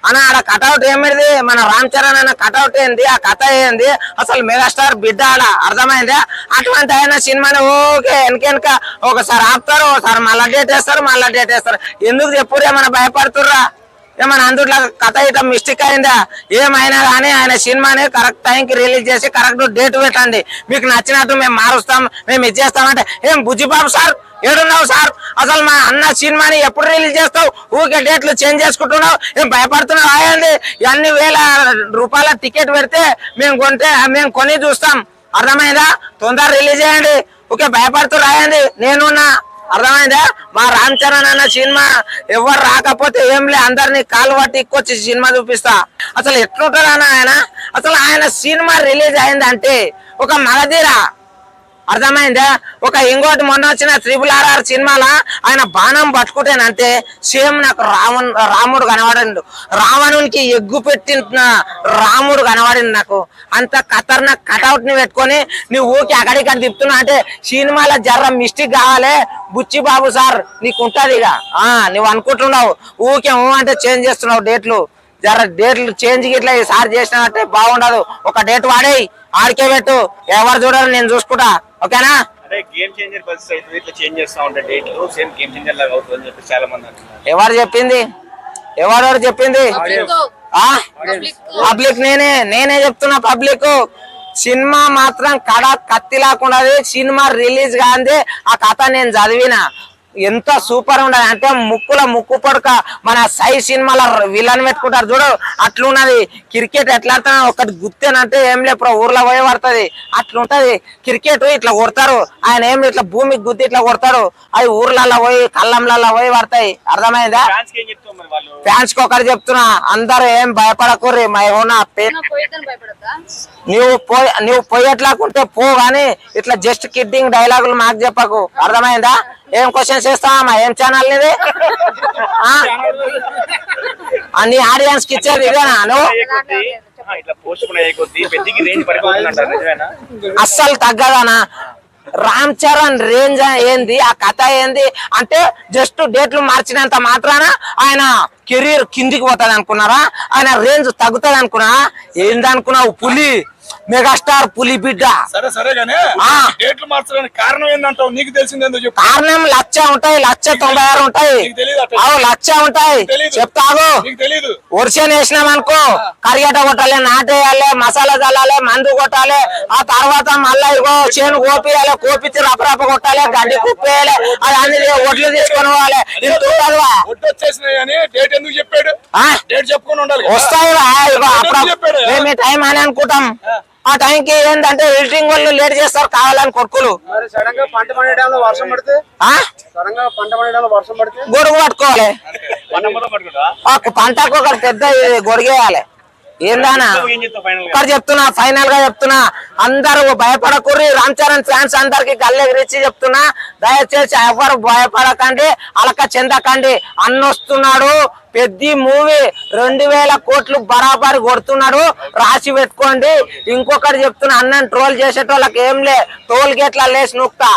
అన్న ఆడ కటౌట్ ఏమిది మన రామ్ చరణ్ అన్న కటౌట్ ఏంది ఆ కథ ఏంది అసలు మెగాస్టార్ బిడ్డ ఆడ అర్థమైందా అటువంటి ఆయన సినిమాని ఓకే వెనక ఒకసారి ఆపుతారు ఒకసారి మళ్ళా డేట్ వేస్తారు మళ్ళా డేట్ వేస్తారు ఎందుకు చెప్పురు ఏమన్నా భయపడుతుర్రా ఏమన్నా అందుట్లో కథ ఇట్లా మిస్టేక్ అయిందా ఏమైనా కానీ ఆయన సినిమాని కరెక్ట్ టైంకి రిలీజ్ చేసి కరెక్ట్ డేట్ పెట్టండి మీకు నచ్చినట్టు మేము మారుస్తాం మేము ఇది చేస్తామంటే ఏం బుజ్జిబాబు సార్ ఏడున్నావు సార్ అసలు మా అన్న సినిమాని ఎప్పుడు రిలీజ్ చేస్తావు ఊరికే డేట్లు చేంజ్ చేసుకుంటున్నావు ఏం భయపడుతున్నావు అయ్యండి ఎన్ని వేల రూపాయల టికెట్ పెడితే మేము కొని చూస్తాం అర్థమైందా తొందర రిలీజ్ చేయండి ఊకే భయపడుతూ రాయండి నేనున్నా అర్థమైందా మా రామ్ చరణ్ అన్న సినిమా ఎవరు రాకపోతే ఏం లే అందరినీ కాలు పట్టి ఎక్కువచ్చి సినిమా చూపిస్తా అసలు ఎట్లుంటాడు అన్న ఆయన అసలు ఆయన సినిమా రిలీజ్ అయిందంటే ఒక మగధీరా అర్థమైందా ఒక ఇంకోటి మొన్న వచ్చిన RRR సినిమాలో ఆయన బాణం పట్టుకుంటేనంటే సేమ్ నాకు రాముడు కనబడిండు రావణునికి ఎగ్గు పెట్టిన రాముడు కనబడింది నాకు అంత ఖతర్నాక్ కటౌట్ ని పెట్టుకొని నువ్వు ఊకి అక్కడిక్కడ తిప్పుతున్నా అంటే సినిమాలో జర్ర మిస్టేక్ కావాలి బుచ్చి బాబు సార్ నీకు ఉంటది ఇక నువ్వు అనుకుంటున్నావు ఊకే అంటే చేంజ్ చేస్తున్నావు డేట్లు జర డేట్లు చేంజ్ గిట్లా ఈసారి చేసినట్టే బాగుండదు ఒక డేట్ వాడేయి ఆడికే పెట్టు ఎవరు చూడాలి నేను చూసుకుంటా ఓకేనా ఎవరు చెప్పింది ఎవరెవరు చెప్పింది పబ్లిక్ నేనే చెప్తున్నా పబ్లిక్ సినిమా మాత్రం కత్తి లేకుండా సినిమా రిలీజ్ కాంది ఆ కథ నేను చదివిన ఎంత సూపర్ ఉండదు అంటే ముక్కు పడక మన సై సినిమాలో విలన్ పెట్టుకుంటారు చూడు అట్లున్నది క్రికెట్ ఎట్లా ఆడుతున్నా ఒకటి గుర్తేనంటే ఏం లేపు ఊర్లో పోయి పడుతుంది అట్లుంటది క్రికెట్ ఇట్లా కొడతారు ఆయన ఏం ఇట్లా భూమికి గుద్ది ఇట్లా కొడతారు అవి ఊర్లలో పోయి కళ్ళంలలో పోయి పడతాయి అర్థమైందా ఫ్యాన్స్ కి ఒకటి చెప్తున్నా అందరు ఏం భయపడకూర్రి నువ్వు పోయేట్లాకుంటే పో గానీ ఇట్లా జస్ట్ కిడ్డింగ్ డైలాగులు మాకు చెప్పకు అర్థమైందా ఏం క్వశ్చన్స్ చేస్తావమ్మా ఏం ఛానల్ ఇది అన్ని ఆడియన్స్ కి ఇచ్చేది ఇదేనా నువ్వు అస్సలు తగ్గదానా రామ్ చరణ్ రేంజ్ ఏంది ఆ కథ ఏంది అంటే జస్ట్ డేట్లు మార్చినంత మాత్రాన ఆయన కెరీర్ కిందికి పోతుంది అనుకున్నారా ఆయన రేంజ్ తగ్గుతుంది అనుకున్నారా ఏందనుకున్నావు పులి మెగాస్టార్ పులి బిడ్డ సరే సరే గానీ డేట్లు మార్చడానికి కారణం ఏందంటావు నీకు తెలిసిందేందో చెప్పు కారణం 1,00,000 ఉంటాయి 1,96 ఉంటాయి అవు 1,00,000 ఉంటాయి చెప్తాగు వర్షం వేసినాం అనుకో కరిగట కొట్టాలి నాటేయాలి మసాలా చల్లాలి మందు కొట్టాలి ఆ తర్వాత మళ్ళా ఇగో చేను కోపియాలి కోపించి రపరప కొట్టాలి గడ్డి కుప్పేయాలి అది అన్ని ఒడ్లు తీసుకొని పోవాలి డేట్ ఎందుకు చెప్పాడు డేట్ చెప్పుకొని ఉండాలి వస్తాయి మేము టైం అని అనుకుంటాం ఆ టైంకి ఏంటంటే ఎడిటింగ్ వాళ్ళు లేట్ చేస్తారు కావాలని కొడుకులు గొడుగు పట్టుకోవాలి పంటకు ఒక పెద్ద గొడిగేయాలి ఏందానా ఒకటి చెప్తున్నా ఫైనల్ గా చెప్తున్నా అందరూ భయపడకూరి రామ్ చరణ్ ఫ్యాన్స్ అందరికి గల్లెగిరిచి చెప్తున్నా దయచేసి ఎవరు భయపడకండి అలక చెందకండి అన్నొస్తున్నాడు పెద్ద మూవీ 2,000 కోట్లు బరాబర్ కొడుతున్నాడు రాసి పెట్టుకోండి ఇంకొకటి చెప్తున్నా అన్నని ట్రోల్ చేసేటోళ్ళకి ఏం లే టోల్ గేట్ల లేసి నూక్తా